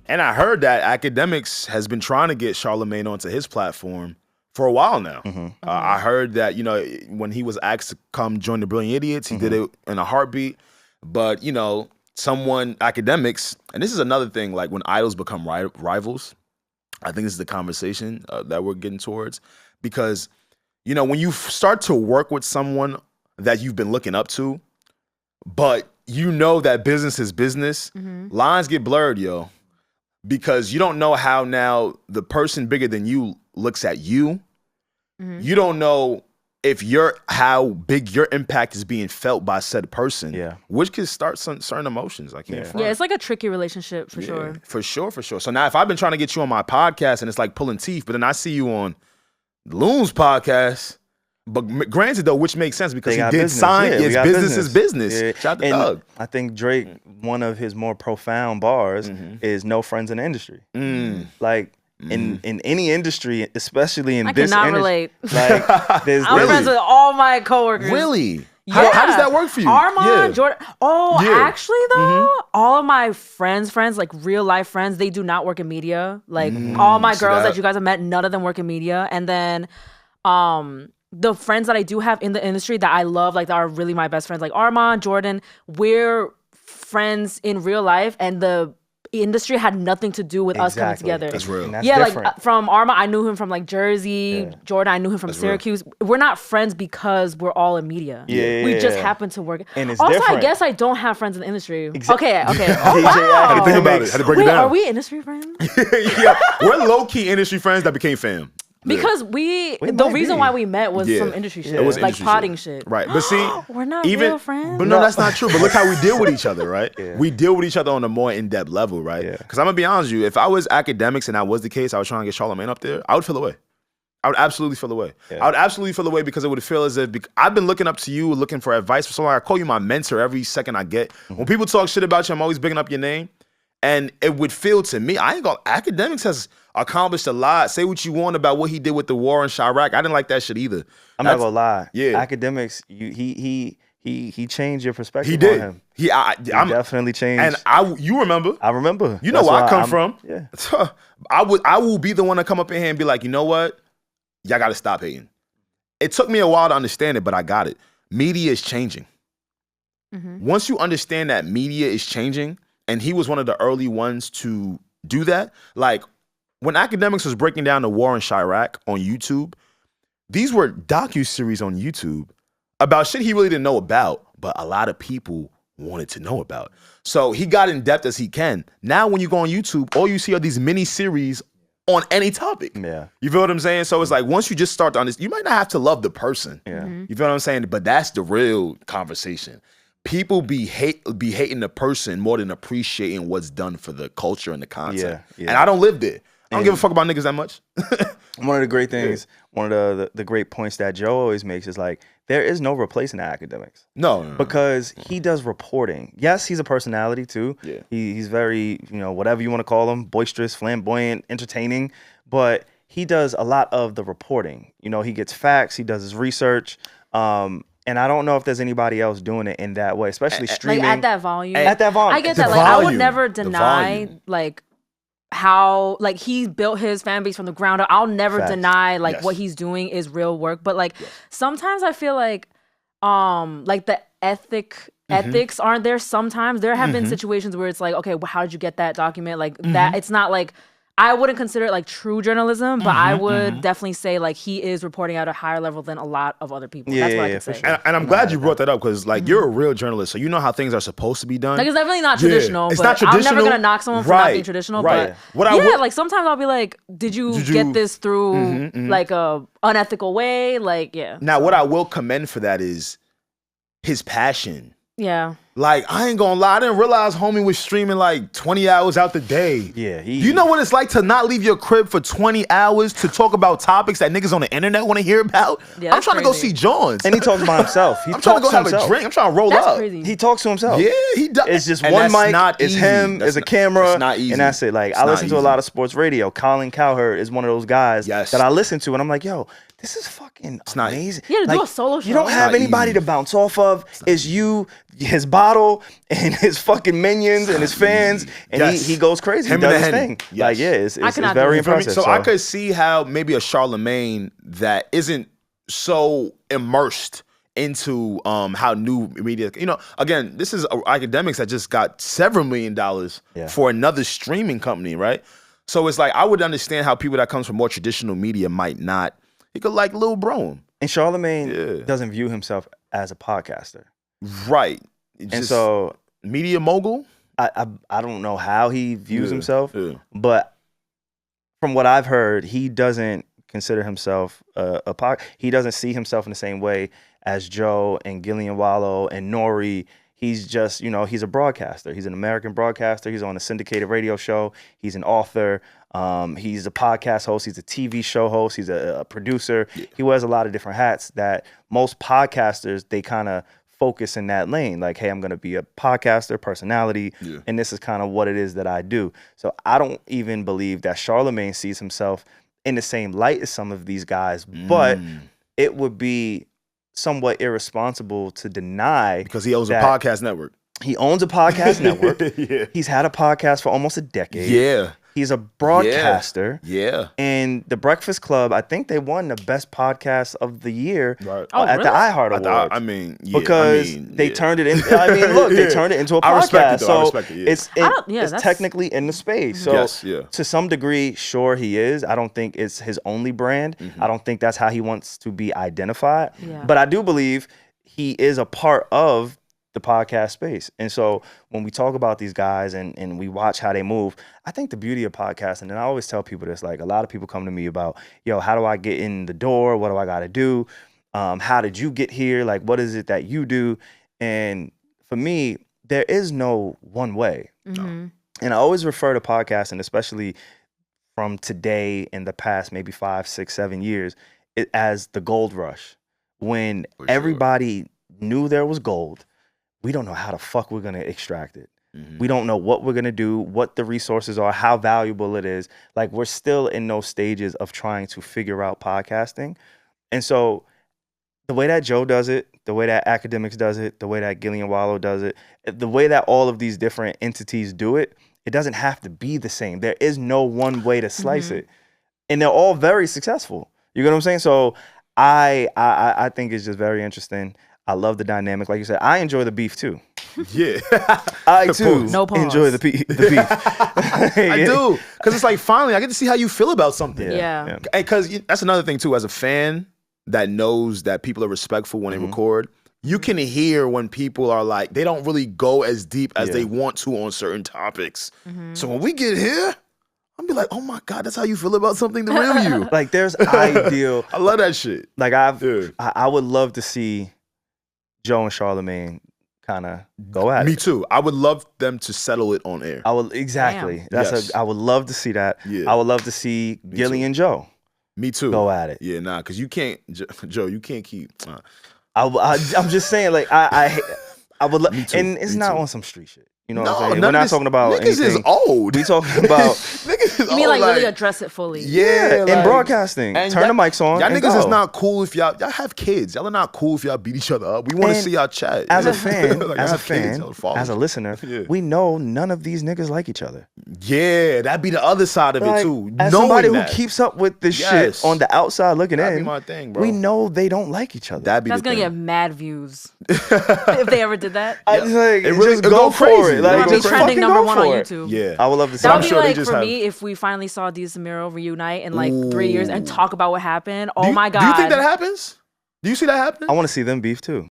And I heard that Akademiks has been trying to get Charlamagne onto his platform for a while now. I heard that, you know, when he was asked to come join the Brilliant Idiots, he did it in a heartbeat. But, you know, Akademiks, and this is another thing, like when idols become rivals, I think this is the conversation that we're getting towards. Because, you know, when you start to work with someone that you've been looking up to, but you know that business is business, lines get blurred, yo. Because you don't know how now the person bigger than you looks at you. You don't know if how big your impact is being felt by said person, which could start certain emotions. I can't front. Yeah, it's like a tricky relationship for sure. For sure. So now if I've been trying to get you on my podcast and it's like pulling teeth, but then I see you on Loon's podcast. But granted, though, which makes sense because he did business. sign. Yeah, it's business is business. Yeah. Shout out to Doug. I think Drake, one of his more profound bars is "No friends in the industry." Like in any industry, especially in this industry, I cannot relate. Like, I'm friends with all my coworkers. Really? Yeah. How does that work for you? Armand, Jordan. Oh, actually though, all of my friends, like real life friends, they do not work in media. Like all my girls that you guys have met, none of them work in media. And then, the friends that I do have in the industry that I love, like that are really my best friends, like Armand, Jordan, we're friends in real life, and the industry had nothing to do with us coming together. That's real. That's different. Like from Armand, I knew him from like Jersey. Jordan, I knew him from Syracuse. We're not friends because we're all in media. We just happen to work. And it's also, different. I guess I don't have friends in the industry. Okay. How to think about it? How to break it down? Are we industry friends? We're low-key industry friends that became fam. Because the reason why we met was some industry shit. It was like potting shit. Right. But see, we're not real friends. But no, that's not true. But look how we deal with each other, right? We deal with each other on a more in-depth level, right? Because I'm going to be honest with you, if I was Akademiks and that was the case, I was trying to get Charlamagne up there, I would feel away. I would absolutely feel away. I would absolutely feel away because it would feel as if I've been looking up to you, looking for advice for so long. I call you my mentor every second I get. When people talk shit about you, I'm always bigging up your name. And it would feel to me, Akademiks has accomplished a lot. Say what you want about what he did with the war in Chirac. I didn't like that shit either. I'm not gonna lie. Yeah. Academics, he changed your perspective He did. on him. He definitely changed. And you remember. I remember. You know where I come from. Yeah. I will be the one to come up in here and be like, you know what? Y'all gotta stop hating. It took me a while to understand it, but I got it. Media is changing. Once you understand that media is changing, and he was one of the early ones to do that. Like, when Akademiks was breaking down the war in Chirac on YouTube, these were docuseries on YouTube about shit he really didn't know about, but a lot of people wanted to know about. So he got in depth as he can. Now when you go on YouTube, all you see are these mini series on any topic. Yeah. You feel what I'm saying? So it's like, once you just start to understand, you might not have to love the person. Yeah. You feel what I'm saying? But that's the real conversation. People be hating the person more than appreciating what's done for the culture and the content. And I don't live there. I don't give a fuck about niggas that much. One of the great things, one of the great points that Joe always makes is like, there is no replacing the Akademiks. No. Because he does reporting. Yes, he's a personality too. Yeah. He's very, whatever you want to call him, boisterous, flamboyant, entertaining. But he does a lot of the reporting. He gets facts, he does his research. And I don't know if there's anybody else doing it in that way, especially streaming. Like at that volume. At that volume. I get that. Like, I would never deny, like, how, like, he built his fan base from the ground up. I'll never deny, like, what he's doing is real work. But, like, sometimes I feel like the ethics aren't there sometimes. There have been situations where it's like, okay, well, how did you get that document? Like, that, it's not like, I wouldn't consider it like true journalism, but I would definitely say like he is reporting at a higher level than a lot of other people. That's what I could say. Sure. And I'm glad you brought that up because like you're a real journalist, so you know how things are supposed to be done. Like it's definitely not traditional. It's but not traditional. I'm never gonna knock someone for not being traditional. But like sometimes I'll be like, did you get this through like a unethical way? Like Now what I will commend for that is his passion. Yeah. Like, I ain't gonna lie, I didn't realize homie was streaming like 20 hours out the day. Yeah. You know what it's like to not leave your crib for 20 hours to talk about topics that niggas on the internet want to hear about? Yeah, I'm trying to go see Johns. And he talks by himself. I'm trying to go have a drink. I'm trying to roll up. Crazy. He talks to himself. Yeah, he does. It's just one mic, it's him, it's a camera, it's not easy. And that's it. Like, I listen to a lot of sports radio. Colin Cowherd is one of those guys that I listen to, and I'm like, yo, this is fucking amazing. Yeah, to do a solo show. You don't have anybody to bounce off of. It's you, his bottle, and his fucking minions and his fans, and he goes crazy. He does his thing. Yes. Like, yeah, it's very impressive. So I could see how maybe a Charlamagne that isn't so immersed into how new media, again, this is Akademiks that just got several $7 million for another streaming company, right? So it's like I would understand how people that comes from more traditional media might not. He could like Lil Bro. And Charlamagne doesn't view himself as a podcaster. Right. And so media mogul? I don't know how he views himself, but from what I've heard, he doesn't consider himself he doesn't see himself in the same way as Joe and Gillian Wallow and Nori. He's just, he's a broadcaster. He's an American broadcaster. He's on a syndicated radio show. He's an author. He's a podcast host. He's a TV show host. He's a producer. Yeah. He wears a lot of different hats that most podcasters, they kind of focus in that lane. Like, hey, I'm going to be a podcaster, personality, and this is kind of what it is that I do. So I don't even believe that Charlamagne sees himself in the same light as some of these guys, but it would be somewhat irresponsible to deny, because he owns a podcast network. He owns a podcast network. He's had a podcast for almost a decade. He's a broadcaster. And the Breakfast Club, I think they won the best podcast of the year at the iHeart Awards. Because they turned it into, they turned it into a podcast. I respect it, though. I respect it, it's technically in the space. So to some degree, sure, he is. I don't think it's his only brand. I don't think that's how he wants to be identified. But I do believe he is a part of the podcast space. And so when we talk about these guys and we watch how they move, I think the beauty of podcasting, and I always tell people this, like a lot of people come to me about, how do I get in the door? What do I got to do? How did you get here? Like, what is it that you do? And for me, there is no one way. And I always refer to podcasting, especially from today in the past, maybe 5, 6, 7 years, as the gold rush. When everybody knew there was gold, we don't know how the fuck we're going to extract it. We don't know what we're going to do, what the resources are, how valuable it is. Like, we're still in those stages of trying to figure out podcasting. And so the way that Joe does it, the way that Akademiks does it, the way that Gillian Wallow does it, the way that all of these different entities do it, it doesn't have to be the same. There is no one way to slice it. And they're all very successful. You get what I'm saying? So I think it's just very interesting. I love the dynamic. Like you said, I enjoy the beef too. I too enjoy the beef. I do. Because it's like, finally, I get to see how you feel about something. Because that's another thing too, as a fan that knows that people are respectful when they record, you can hear when people are like, they don't really go as deep as they want to on certain topics. So when we get here, I'm be like, oh my God, that's how you feel about something, the real you. Like, there's ideal. I love that shit. Like, I would love to see Joe and Charlamagne kind of go at it. Me too. I would love them to settle it on air. I would I would love to see that. I would love to see Gilly and Joe. Me too. Go at it. Yeah, nah, because you can't, Joe. You can't keep. I'm just saying, like I would love, and it's not on some street shit. You know what I'm saying? We're not talking about niggas anything. Is old. We talking about niggas is you mean old, like really address it fully? Yeah, in broadcasting. Turn the mics on. Y'all niggas is not cool if y'all have kids. Y'all are not cool if y'all beat each other up. We want to see y'all chat. As a fan, like, as a listener, we know none of these niggas like each other. Yeah, that'd be the other side of it too. As somebody who keeps up with this shit on the outside looking in, that'd be my thing, bro. We know they don't like each other. That's gonna get mad views if they ever did that. I just like it really just go for it. Like, just trending number one on YouTube. Yeah, I would love to see. That would be like for me if we finally saw Deez and Miro reunite in like 3 years and talk about what happened. Oh my God. Do you think that happens? Do you see that happening? I want to see them beef too.